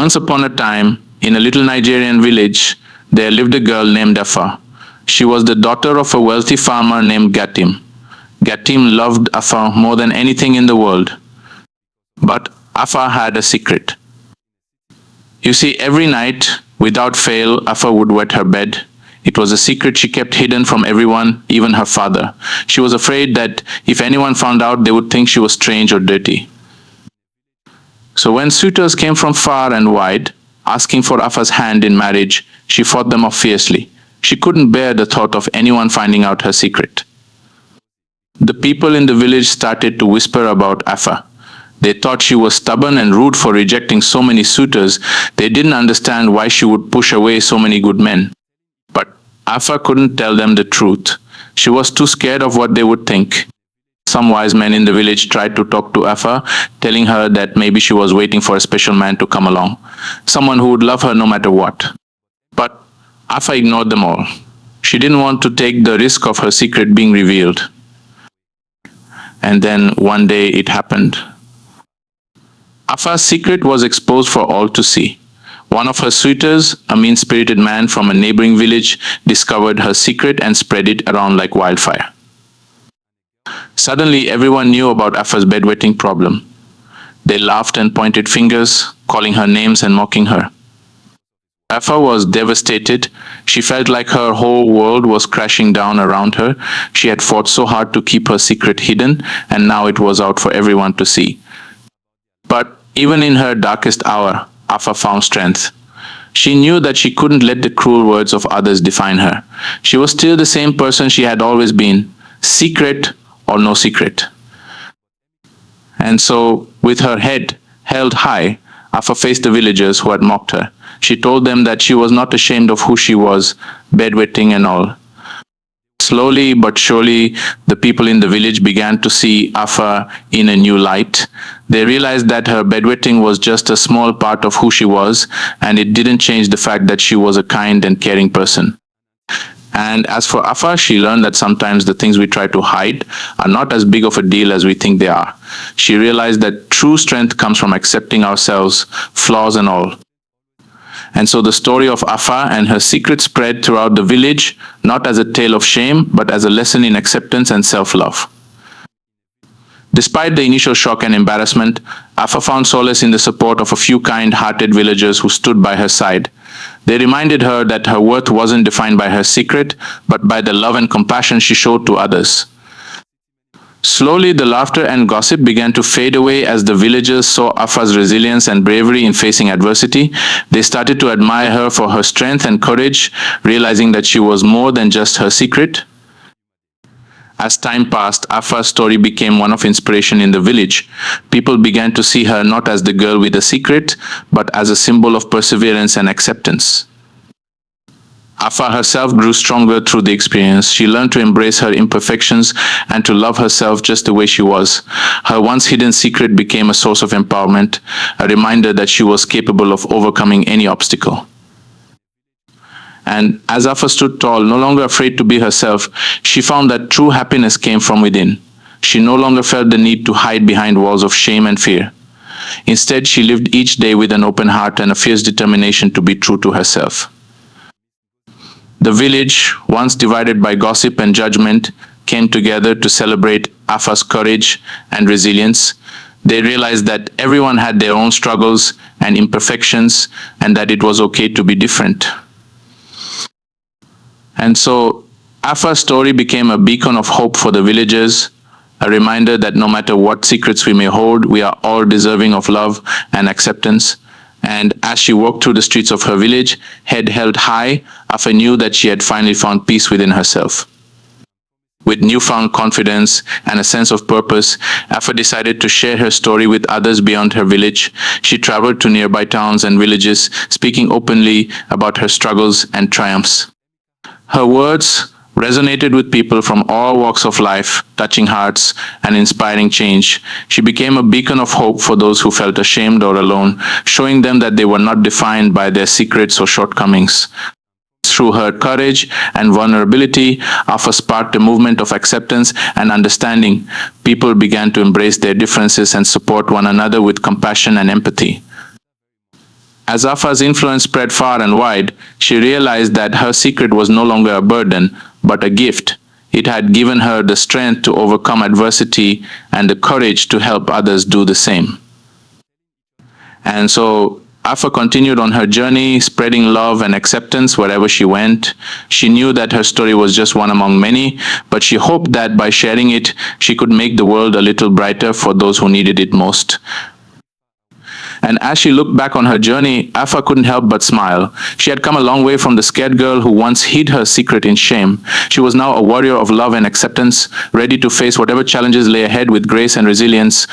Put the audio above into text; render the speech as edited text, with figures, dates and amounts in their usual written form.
Once upon a time, in a little Nigerian village, there lived a girl named Afa. She was the daughter of a wealthy farmer named Gatim. Gatim loved Afa more than anything in the world. But Afa had a secret. You see, every night, without fail, Afa would wet her bed. It was a secret she kept hidden from everyone, even her father. She was afraid that if anyone found out, they would think she was strange or dirty. So when suitors came from far and wide, asking for Afa's hand in marriage, she fought them off fiercely. She couldn't bear the thought of anyone finding out her secret. The people in the village started to whisper about Afa. They thought she was stubborn and rude for rejecting so many suitors. They didn't understand why she would push away so many good men. But Afa couldn't tell them the truth. She was too scared of what they would think. Some wise men in the village tried to talk to Afa, telling her that maybe she was waiting for a special man to come along, someone who would love her no matter what. But Afa ignored them all. She didn't want to take the risk of her secret being revealed. And then one day it happened. Afa's secret was exposed for all to see. One of her suitors, a mean-spirited man from a neighboring village, discovered her secret and spread it around like wildfire. Suddenly, everyone knew about Afa's bedwetting problem. They laughed and pointed fingers, calling her names and mocking her. Afa was devastated. She felt like her whole world was crashing down around her. She had fought so hard to keep her secret hidden, and now it was out for everyone to see. But even in her darkest hour, Afa found strength. She knew that she couldn't let the cruel words of others define her. She was still the same person she had always been, secret or no secret. And so, with her head held high, Afa faced the villagers who had mocked her. She told them that she was not ashamed of who she was, bedwetting and all. Slowly but surely, the people in the village began to see Afa in a new light. They realized that her bedwetting was just a small part of who she was, and it didn't change the fact that she was a kind and caring person. And as for Afa, she learned that sometimes the things we try to hide are not as big of a deal as we think they are. She realized that true strength comes from accepting ourselves, flaws and all. And so the story of Afa and her secret spread throughout the village, not as a tale of shame, but as a lesson in acceptance and self-love. Despite the initial shock and embarrassment, Afa found solace in the support of a few kind-hearted villagers who stood by her side. They reminded her that her worth wasn't defined by her secret, but by the love and compassion she showed to others. Slowly, the laughter and gossip began to fade away as the villagers saw Afa's resilience and bravery in facing adversity. They started to admire her for her strength and courage, realizing that she was more than just her secret. As time passed, Afa's story became one of inspiration in the village. People began to see her not as the girl with a secret, but as a symbol of perseverance and acceptance. Afa herself grew stronger through the experience. She learned to embrace her imperfections and to love herself just the way she was. Her once hidden secret became a source of empowerment, a reminder that she was capable of overcoming any obstacle. And as Afa stood tall, no longer afraid to be herself, she found that true happiness came from within. She no longer felt the need to hide behind walls of shame and fear. Instead, she lived each day with an open heart and a fierce determination to be true to herself. The village, once divided by gossip and judgment, came together to celebrate Afa's courage and resilience. They realized that everyone had their own struggles and imperfections, and that it was okay to be different. And so, Afa's story became a beacon of hope for the villagers, a reminder that no matter what secrets we may hold, we are all deserving of love and acceptance. And as she walked through the streets of her village, head held high, Afa knew that she had finally found peace within herself. With newfound confidence and a sense of purpose, Afa decided to share her story with others beyond her village. She traveled to nearby towns and villages, speaking openly about her struggles and triumphs. Her words resonated with people from all walks of life, touching hearts and inspiring change. She became a beacon of hope for those who felt ashamed or alone, showing them that they were not defined by their secrets or shortcomings. Through her courage and vulnerability, Afa sparked a movement of acceptance and understanding. People began to embrace their differences and support one another with compassion and empathy. As Afa's influence spread far and wide, she realized that her secret was no longer a burden, but a gift. It had given her the strength to overcome adversity and the courage to help others do the same. And so Afa continued on her journey, spreading love and acceptance wherever she went. She knew that her story was just one among many, but she hoped that by sharing it, she could make the world a little brighter for those who needed it most. And as she looked back on her journey, Afa couldn't help but smile. She had come a long way from the scared girl who once hid her secret in shame. She was now a warrior of love and acceptance, ready to face whatever challenges lay ahead with grace and resilience.